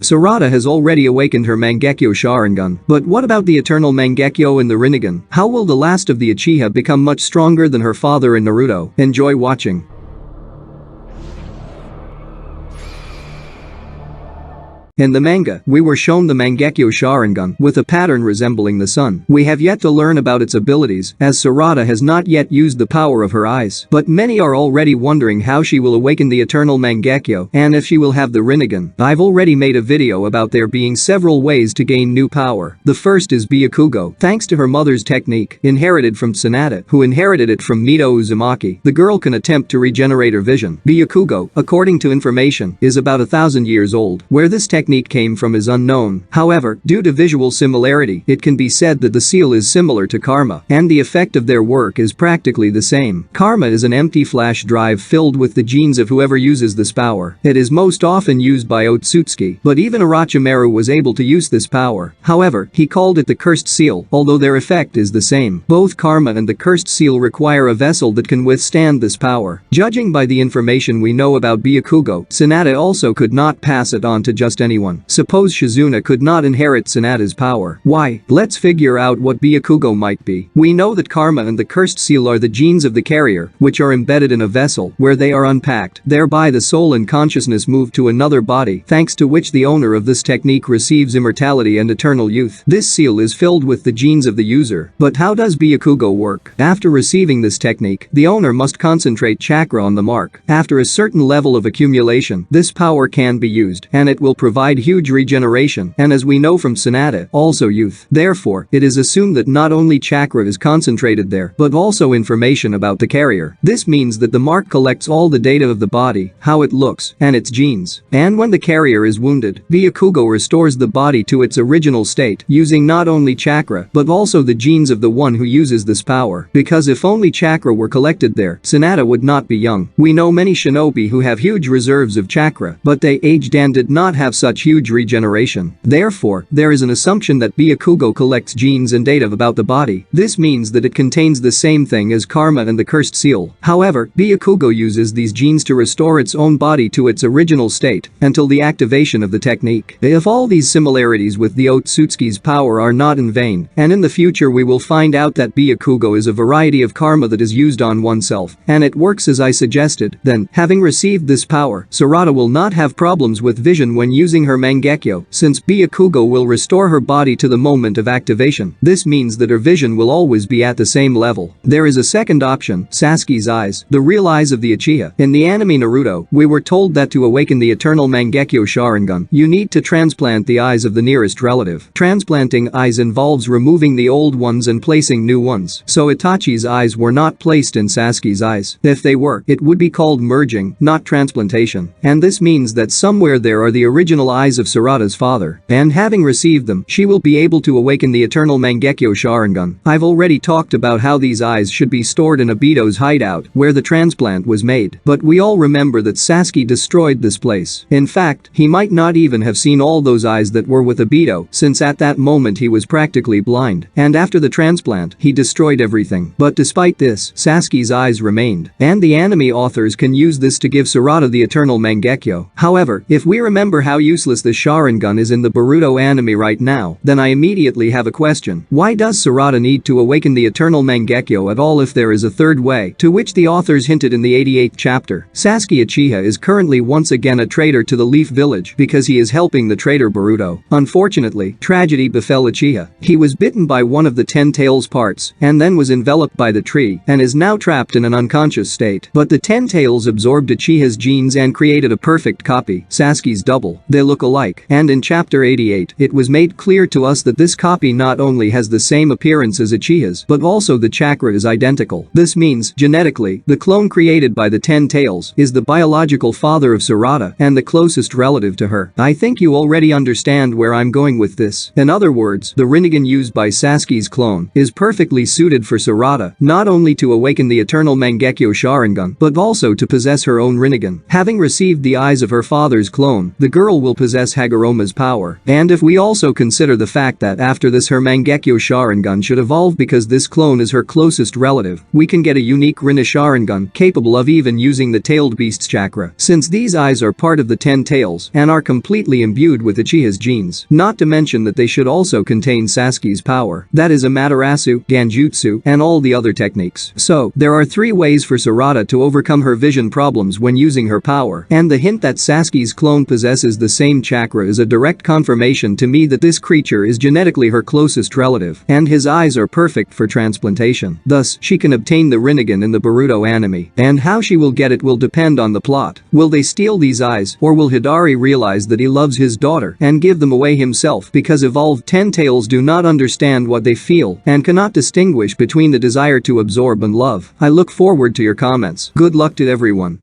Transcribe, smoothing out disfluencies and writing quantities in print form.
Sarada has already awakened her Mangekyou Sharingan. But what about the Eternal Mangekyou and the Rinnegan? How will the last of the Uchiha become much stronger than her father in Naruto? Enjoy watching. In the manga, we were shown the Mangekyou Sharingan with a pattern resembling the sun. We have yet to learn about its abilities, as Sarada has not yet used the power of her eyes. But many are already wondering how she will awaken the Eternal Mangekyou and if she will have the Rinnegan. I've already made a video about there being several ways to gain new power. The first is Bakugo. Thanks to her mother's technique, inherited from Tsunade, who inherited it from Mito Uzumaki, the girl can attempt to regenerate her vision. Bakugo, according to information, is about 1,000 years old. Where this technique came from is unknown. However, due to visual similarity, it can be said that the seal is similar to karma, and the effect of their work is practically the same. Karma is an empty flash drive filled with the genes of whoever uses this power. It is most often used by Otsutsuki, but even Orochimaru was able to use this power. However, he called it the cursed seal, although their effect is the same. Both karma and the cursed seal require a vessel that can withstand this power. Judging by the information we know about Bakugo, Tsunade also could not pass it on to just anyone. Suppose Shizuna could not inherit Tsunade's power. Why? Let's figure out what Bakugo might be. We know that karma and the cursed seal are the genes of the carrier, which are embedded in a vessel where they are unpacked. Thereby the soul and consciousness move to another body, thanks to which the owner of this technique receives immortality and eternal youth. This seal is filled with the genes of the user. But how does Bakugo work? After receiving this technique, the owner must concentrate chakra on the mark. After a certain level of accumulation, this power can be used, and it will provide huge regeneration, and as we know from Tsunade, also youth. Therefore, it is assumed that not only chakra is concentrated there, but also information about the carrier. This means that the mark collects all the data of the body, how it looks, and its genes. And when the carrier is wounded, Bakugo restores the body to its original state, using not only chakra, but also the genes of the one who uses this power. Because if only chakra were collected there, Tsunade would not be young. We know many shinobi who have huge reserves of chakra, but they aged and did not have such huge regeneration. Therefore, there is an assumption that Bakugo collects genes and data about the body. This means that it contains the same thing as karma and the cursed seal. However, Bakugo uses these genes to restore its own body to its original state until the activation of the technique. If all these similarities with the Otsutsuki's power are not in vain, and in the future we will find out that Bakugo is a variety of karma that is used on oneself, and it works as I suggested, then, having received this power, Sarada will not have problems with vision when using her Mangekyou, since Bakugo will restore her body to the moment of activation. This means that her vision will always be at the same level. There is a second option, Sasuke's eyes, the real eyes of the Uchiha. In the anime Naruto, we were told that to awaken the Eternal Mangekyou Sharingan, you need to transplant the eyes of the nearest relative. Transplanting eyes involves removing the old ones and placing new ones. So Itachi's eyes were not placed in Sasuke's eyes. If they were, it would be called merging, not transplantation. And this means that somewhere there are the original eyes of Sarada's father, and having received them, she will be able to awaken the Eternal Mangekyou Sharingan. I've already talked about how these eyes should be stored in Obito's hideout, where the transplant was made, but we all remember that Sasuke destroyed this place. In fact, he might not even have seen all those eyes that were with Obito, since at that moment he was practically blind, and after the transplant, he destroyed everything. But despite this, Sasuke's eyes remained, and the anime authors can use this to give Sarada the Eternal Mangekyou. However, if we remember how useless the Sharingan is in the Boruto anime right now, then I immediately have a question. Why does Sarada need to awaken the Eternal Mangekyou at all if there is a third way? To which the authors hinted in the 88th chapter. Sasuke Uchiha is currently once again a traitor to the Leaf Village because he is helping the traitor Boruto. Unfortunately, tragedy befell Uchiha. He was bitten by one of the 10 tails parts and then was enveloped by the tree and is now trapped in an unconscious state. But the 10 tails absorbed Uchiha's genes and created a perfect copy, Sasuke's double. They look alike, and in chapter 88, it was made clear to us that this copy not only has the same appearance as Uchiha's, but also the chakra is identical. This means, genetically, the clone created by the 10 tails is the biological father of Sarada and the closest relative to her. I think you already understand where I'm going with this. In other words, the Rinnegan used by Sasuke's clone is perfectly suited for Sarada, not only to awaken the Eternal Mangekyou Sharingan, but also to possess her own Rinnegan. Having received the eyes of her father's clone, the girl will possess Hagoroma's power. And if we also consider the fact that after this her Mangekyou Sharingan should evolve because this clone is her closest relative, we can get a unique Rinne Sharingan capable of even using the tailed beast's chakra, since these eyes are part of the 10 tails and are completely imbued with Uchiha's genes. Not to mention that they should also contain Sasuke's power, that is Amaterasu, Genjutsu, and all the other techniques. So, there are 3 ways for Sarada to overcome her vision problems when using her power, and the hint that Sasuke's clone possesses the same chakra is a direct confirmation to me that this creature is genetically her closest relative, and his eyes are perfect for transplantation. Thus, she can obtain the Rinnegan in the Boruto anime, and how she will get it will depend on the plot. Will they steal these eyes, or will Hidari realize that he loves his daughter and give them away himself because evolved 10 tails do not understand what they feel and cannot distinguish between the desire to absorb and love? I look forward to your comments. Good luck to everyone.